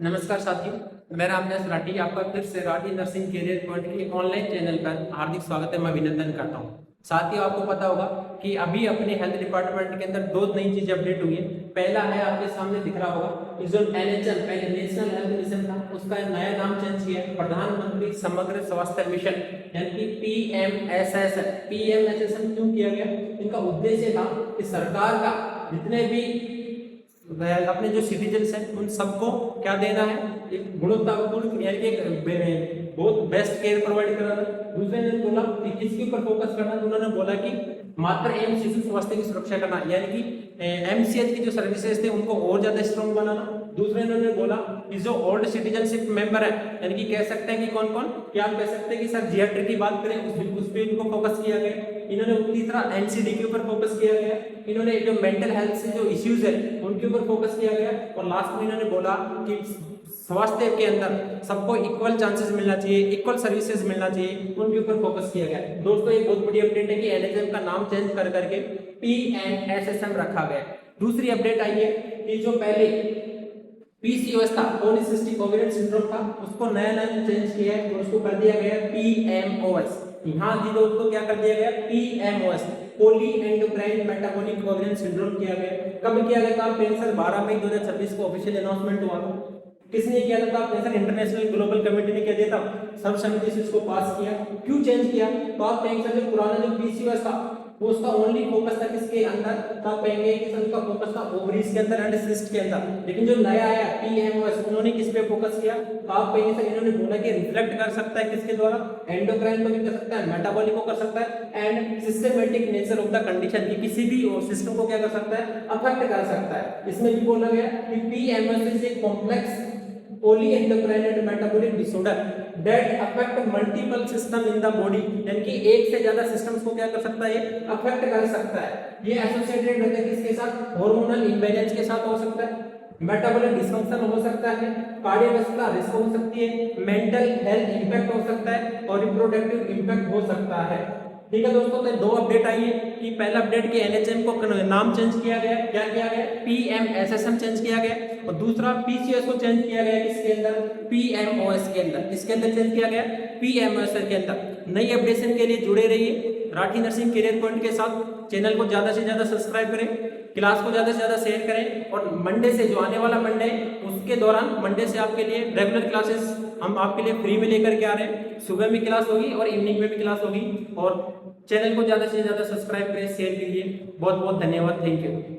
नमस्कार साथियों, मैं रामदास राठी आपका फिर से राठी नर्सिंग कैरियर पॉइंट के ऑनलाइन चैनल पर हार्दिक स्वागत है। मैं अभिनंदन करता हूं। साथियों, आपको पता होगा कि अभी अपने हेल्थ डिपार्टमेंट के अंदर दो नई चीजें अपडेट हुई है। पहला है, आपके सामने दिख रहा होगा, जो एनएचएम पहले नेशनल हेल्थ मिशन था, उसका नया नाम चेंज किया है, प्रधानमंत्री समग्र स्वास्थ्य मिशन, यानी कि पीएमएसएसएम। पीएमएसएसएम क्यों किया गया? इनका उद्देश्य था कि सरकार का जितने भी अपने जो सिटीजन्स हैं उन सबको क्या देना है, एक गुणवत्तापूर्ण यानी कि एक बहुत बेस्ट केयर प्रोवाइड कराना। दूसरे ने बोला कि किसके ऊपर फोकस करना, तो उन्होंने बोला कि मात्र एवं शिशु स्वास्थ्य की सुरक्षा करना, यानी कि एमसीएच की जो सर्विसेज थे उनको और ज्यादा स्ट्रॉन्ग बनाना। दूसरे इन्होंने बोला कि जो ओल्ड सिटीजनशिप मेंबर है, यानी कि कह सकते हैं कि कौन कौन, क्या आप कह सकते हैं कि सर जीआरटी की बात करें उस पे इनको फोकस किया गया। इन्होंने तीसरा एनसीडी के ऊपर फोकस किया गया। इन्होंने जो मेंटल हेल्थ से जो इश्यूज है उनके ऊपर फोकस किया गया। और लास्ट में इन्होंने बोला कि स्वास्थ्य के अंदर सबको इक्वल चांसेस मिलना चाहिए, इक्वल सर्विसेज मिलना चाहिए, उनके ऊपर फोकस किया गया। दोस्तों, एक बहुत बड़ी अपडेट है कि एनएचएम का नाम चेंज कर करके पीएमएसएसएम रखा गया। दूसरी अपडेट आई है कि जो पहले पीसीओएस था, पॉलीसिस्टिक ओवेरियन सिंड्रोम था, उसको नया नाम चेंज किया है और उसको कर दिया गया पीएमओएस। यहाँ जी दोस्तों क्या कर दिया गया? PMOS, poly endocrine metabolic ovarian syndrome किया गया। कब किया गया था? सर 12 मई 2026 को ऑफिशियल अनाउंसमेंट हुआ था। किसने किया था? सर इंटरनेशनल ग्लोबल कमेटी ने क्या दिया था, सर्वसम्मति से इसको पास किया। क्यों चेंज किया? तो आप कहेंगे सर जो पुराना जो पीसीओएस था वो उसका ओनली फोकस था किसके अंदर, तो आप कहेंगे कि सर उसका फोकस था ओवरीज के अंदर एंड सिस्ट के अंदर। लेकिन जो नया आया पीएमओएस, उन्होंने किस पे फोकस किया? तो आप कहेंगे सर इन्होंने बोला कि रिफ्लेक्ट कर सकता है किसके द्वारा, एंडोक्राइन को भी कर सकता है, मेटाबॉलिक को कर सकता है and systematic nature of the condition की किसी भी सिस्टम को क्या कर सकता है, अफेक्ट कर सकता है। इसमें भी बोला गया कि PMOS is a complex polyendocrine and metabolic disorder that affect multiple system in the body, यानी कि एक से ज्यादा सिस्टम्स को क्या कर सकता है, अफेक्ट कर सकता है। ये एसोसिएटेड रहता है किसके साथ? हार्मोनल इम्बैलेंस के साथ हो सकता है, मेटाबॉलिक डिसफंक्शन हो सकता है, कार्डियोवैस्कुलर रिस्क हो सकती है, मेंटल हेल्थ इंपैक्ट हो सकता है और रिप्रोडक्टिव इंपैक्ट हो सकता है। ठीक है दोस्तों, तो दो अपडेट आई है कि पहला अपडेट कि एनएचएम को नाम चेंज किया गया, क्या किया गया? पीएमएसएसएम चेंज किया गया। और दूसरा पीसीओएस को चेंज किया गया किसके अंदर? पीएमओएस के अंदर। किसके अंदर चेंज किया गया? पीएमओएस के अंदर। नई अपडेशन के लिए जुड़े रहिए राठी नर्सिंग कैरियर पॉइंट के साथ। चैनल को ज्यादा से ज्यादा सब्सक्राइब करें, क्लास को ज्यादा से ज्यादा शेयर करें और मंडे से, जो आने वाला मंडे उसके दौरान, मंडे से आपके लिए रेगुलर क्लासेस हम आपके लिए फ्री में लेकर के आ रहे हैं। सुबह में क्लास होगी और इवनिंग में भी क्लास होगी। और चैनल को ज्यादा से ज्यादा सब्सक्राइब करें, शेयर कीजिए। बहुत बहुत धन्यवाद, थैंक यू।